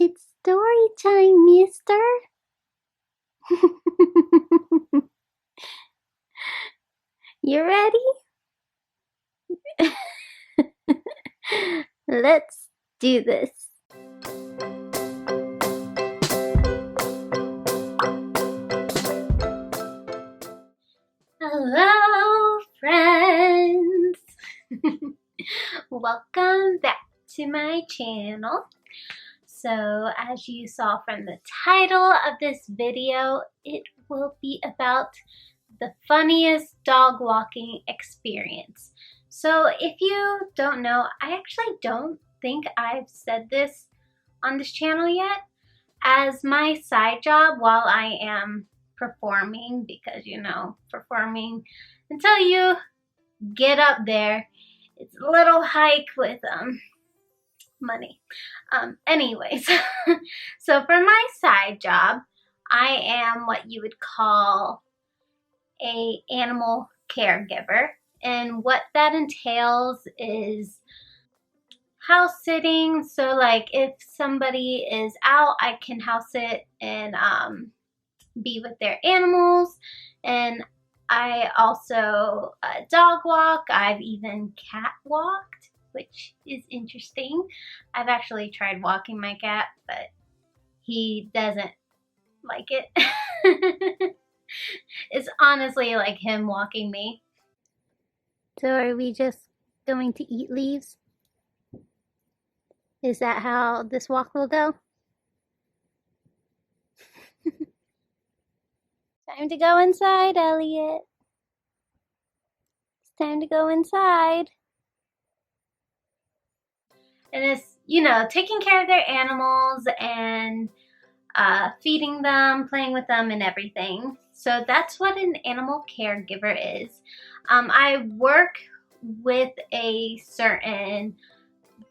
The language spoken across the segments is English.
It's story time, mister. You ready? Let's do this. Hello, friends. Welcome back to my channel. So, as you saw from the title of this video, it will be about the funniest dog walking experience. So, if you don't know, I actually don't think I've said this on this channel yet. As my side job while I am performing, because performing until you get up there, it's a little hike with money. Anyways, so for my side job, I am what you would call a animal caregiver, and what that entails is house sitting. So like if somebody is out, I can house sit and be with their animals. And I also dog walk. I've even cat walked, which is interesting. I've actually tried walking my cat, but he doesn't like it. It's honestly like him walking me. So are we just going to eat leaves? Is that how this walk will go? Time to go inside, Elliot. It's time to go inside. And it's, taking care of their animals and feeding them, playing with them, and everything. So that's what an animal caregiver is. I work with a certain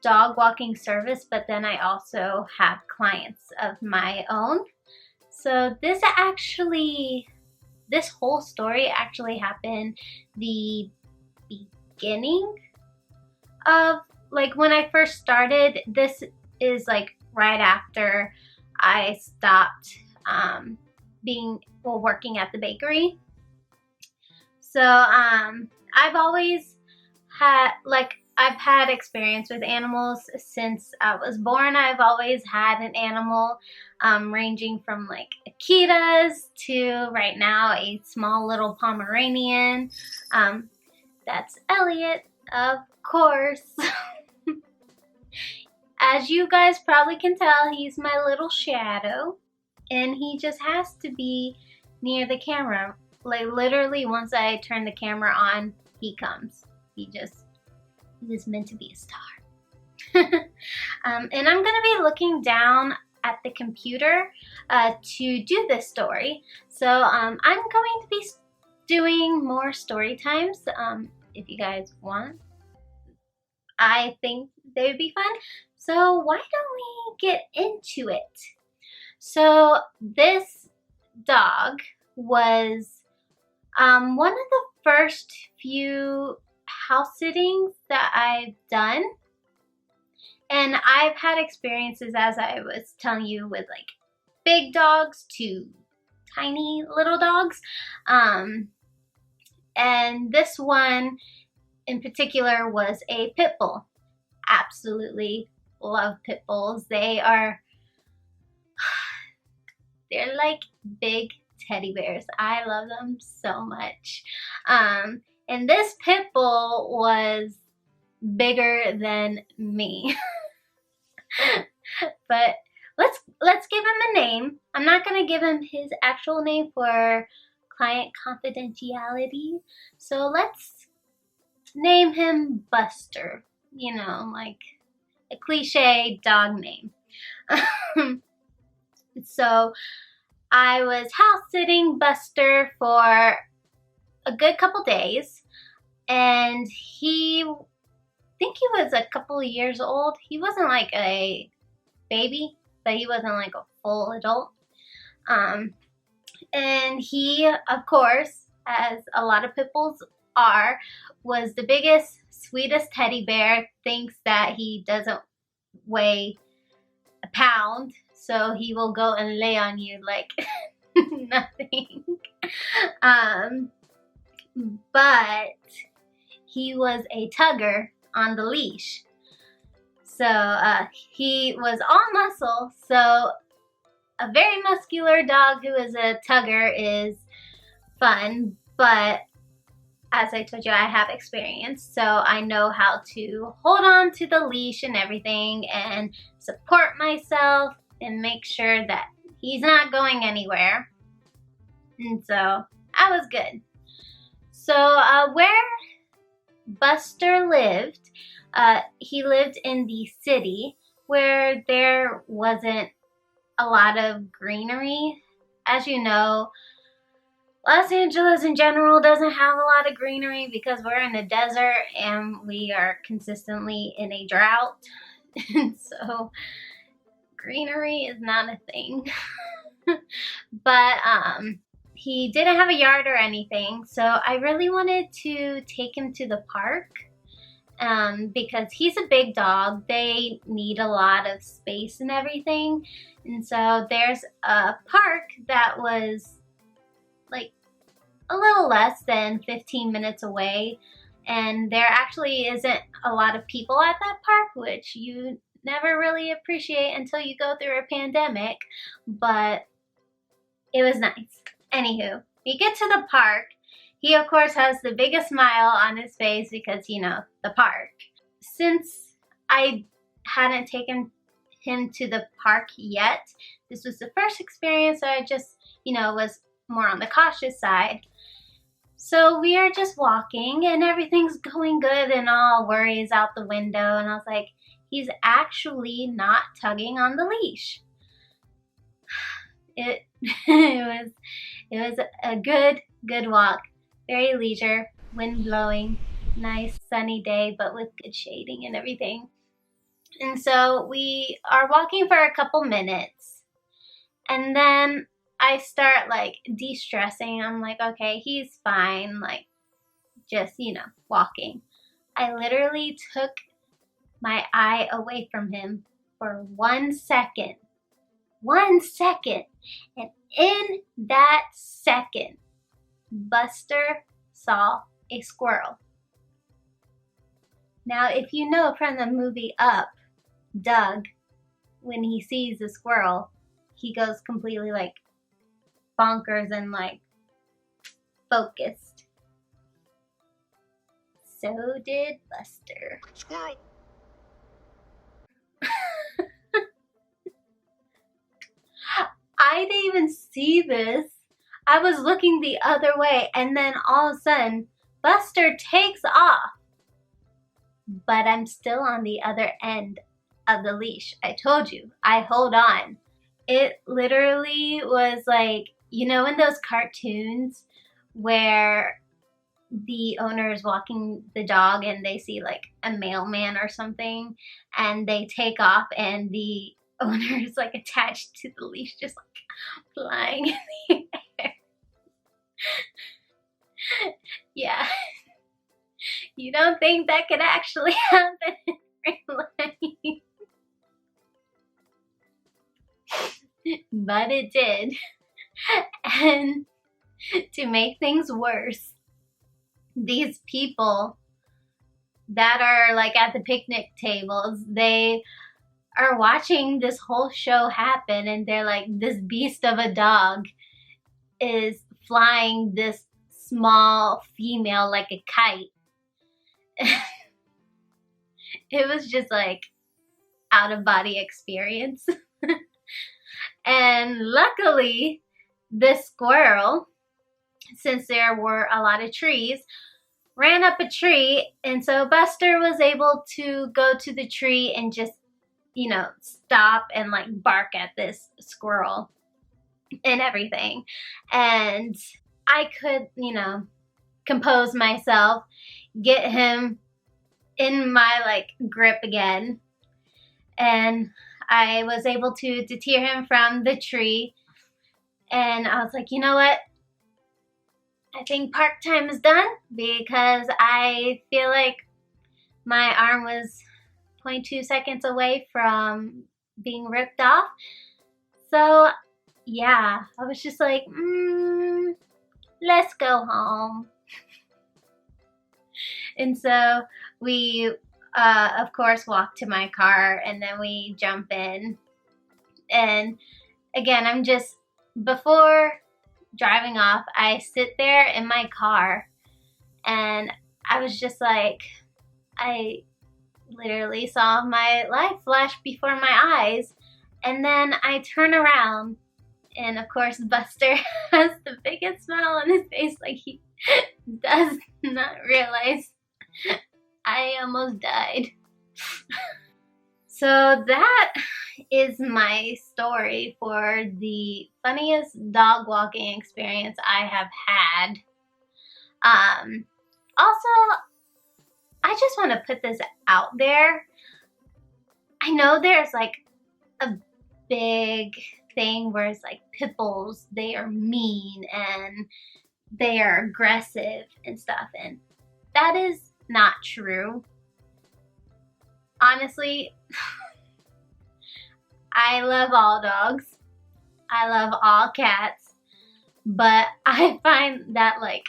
dog walking service, but then I also have clients of my own. So this whole story actually happened the beginning of, like, when I first started. This is like right after I stopped working at the bakery. So I've always had, I've had experience with animals since I was born. I've always had an animal, ranging from like Akitas to right now a small little Pomeranian. That's Elliot, of course. As you guys probably can tell, he's my little shadow, and he just has to be near the camera. Like literally, once I turn the camera on, he comes. He is meant to be a star. And I'm gonna be looking down at the computer to do this story. So I'm going to be doing more story times if you guys want. I think they would be fun. So why don't we get into it? So this dog was one of the first few house sittings that I've done. And I've had experiences, as I was telling you, with like big dogs to tiny little dogs. And this one in particular was a pit bull. Absolutely love pit bulls. They're like big teddy bears. I love them so much. And this pit bull was bigger than me. But let's give him a name. I'm not gonna give him his actual name for client confidentiality. So let's name him Buster. Like a cliche dog name. So I was house sitting Buster for a good couple days, and I think he was a couple of years old. He wasn't like a baby, but he wasn't like a full adult. And he, of course, as a lot of pit bulls are, was the biggest, sweetest teddy bear. Thinks that he doesn't weigh a pound, so he will go and lay on you like nothing. But he was a tugger on the leash. So he was all muscle, so a very muscular dog who is a tugger is fun, but as I told you, I have experience, so I know how to hold on to the leash and everything and support myself and make sure that he's not going anywhere. And so I was good. So where Buster lived, he lived in the city where there wasn't a lot of greenery. As you know, Los Angeles in general doesn't have a lot of greenery because we're in a desert and we are consistently in a drought. And so greenery is not a thing. But he didn't have a yard or anything, so I really wanted to take him to the park because he's a big dog. They need a lot of space and everything. And so there's a park that was like a little less than 15 minutes away, and there actually isn't a lot of people at that park, which you never really appreciate until you go through a pandemic, but it was nice. Anywho, we get to the park. He of course has the biggest smile on his face because, you know, the park. Since I hadn't taken him to the park yet, this was the first experience, so I just, you know, was more on the cautious side. So we are just walking and everything's going good and all worries out the window, and I was like, he's actually not tugging on the leash. It was a good walk. Very leisure, wind blowing, nice sunny day, but with good shading and everything. And so we are walking for a couple minutes, and then I start like de-stressing. I'm like, okay, he's fine, like just, you know, walking. I literally took my eye away from him for 1 second. 1 second. And in that second, Buster saw a squirrel. Now, if you know from the movie Up, Doug, when he sees a squirrel, he goes completely like bonkers and like focused. So did Buster. Squirrel. I didn't even see this. I was looking the other way, and then all of a sudden, Buster takes off. But I'm still on the other end of the leash. I told you, I hold on. It literally was like, you know, in those cartoons where the owner is walking the dog and they see like a mailman or something, and they take off and the owner is like attached to the leash, just like flying in the air. Yeah. You don't think that could actually happen in real life. But it did. And to make things worse, these people that are like at the picnic tables, they are watching this whole show happen, and they're like, this beast of a dog is flying this small female like a kite. It was just like out of body experience. And luckily, this squirrel, since there were a lot of trees, ran up a tree, and so Buster was able to go to the tree and just, you know, stop and like bark at this squirrel and everything. And I could, you know, compose myself, get him in my like grip again, and I was able to deter him from the tree. And I was like, you know what? I think park time is done, because I feel like my arm was 0.2 seconds away from being ripped off. So yeah, I was just like, let's go home. And so we, of course, walk to my car, and then we jump in. And again, I'm just, before driving off, I sit there in my car, and I was just like, I literally saw my life flash before my eyes. And then I turn around, and of course Buster has the biggest smile on his face, like he does not realize I almost died. So that is my story for the funniest dog walking experience I have had. Also, I just want to put this out there. I know there's like a big thing where it's like pit bulls, they are mean and they are aggressive and stuff, and that is not true. Honestly, I love all dogs. I love all cats, but I find that like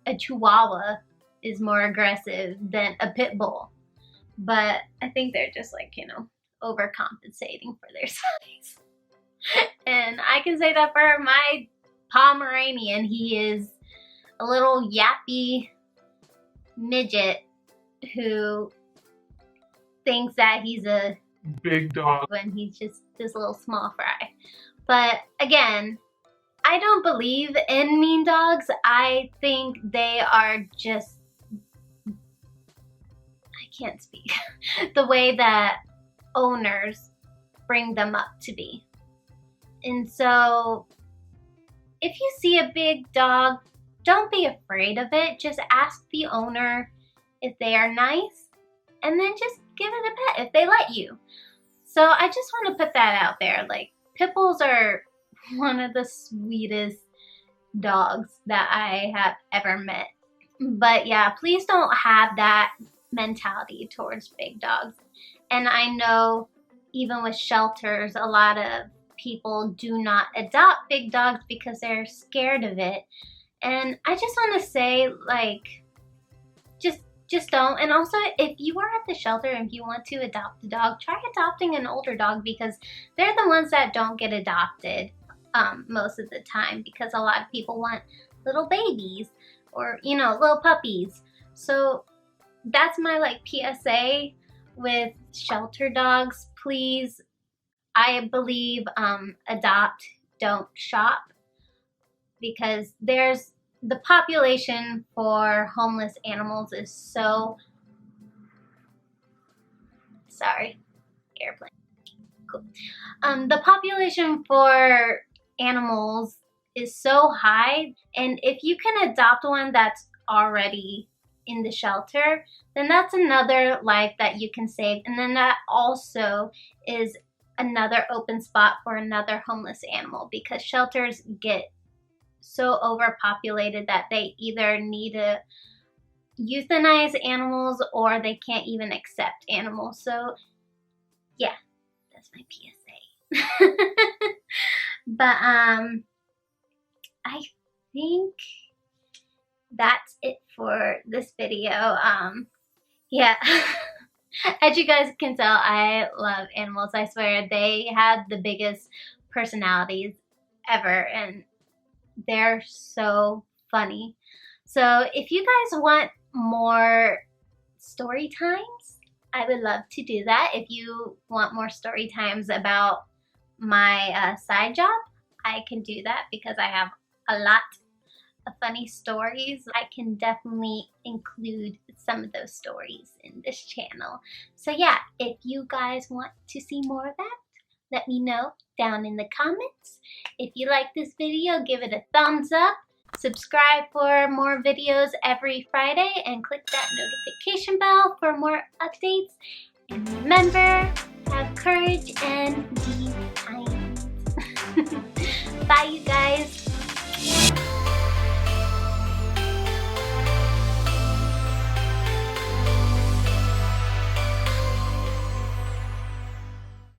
a Chihuahua is more aggressive than a pit bull. But I think they're just like, you know, overcompensating for their size. And I can say that for my Pomeranian. He is a little yappy midget who thinks that he's a big dog when he's just this little small fry. But again, I don't believe in mean dogs. I think they are just, I can't speak, the way that owners bring them up to be. And so if you see a big dog, don't be afraid of it. Just ask the owner if they are nice, and then just give it a pet if they let you. So I just want to put that out there. Like, pit bulls are one of the sweetest dogs that I have ever met. But yeah, please don't have that mentality towards big dogs. And I know even with shelters, a lot of people do not adopt big dogs because they're scared of it. And I just want to say, like, just don't. And also, if you are at the shelter and if you want to adopt a dog, try adopting an older dog, because they're the ones that don't get adopted most of the time, because a lot of people want little babies or, you know, little puppies. So that's my like PSA with shelter dogs. Please, I believe, adopt, don't shop, because there's the population for homeless animals is so, sorry, airplane, cool. The population for animals is so high, and if you can adopt one that's already in the shelter, then that's another life that you can save, and then that also is another open spot for another homeless animal, because shelters get so overpopulated that they either need to euthanize animals or they can't even accept animals. So yeah, that's my PSA. But I think that's it for this video. Yeah. As you guys can tell, I love animals. I swear, they have the biggest personalities ever, and they're so funny. So if you guys want more story times, I would love to do that. If you want more story times about my side job, I can do that, because I have a lot of funny stories. I can definitely include some of those stories in this channel. So yeah, if you guys want to see more of that, let me know down in the comments. If you like this video, give it a thumbs up. Subscribe for more videos every Friday, and click that notification bell for more updates. And remember, have courage and be kind.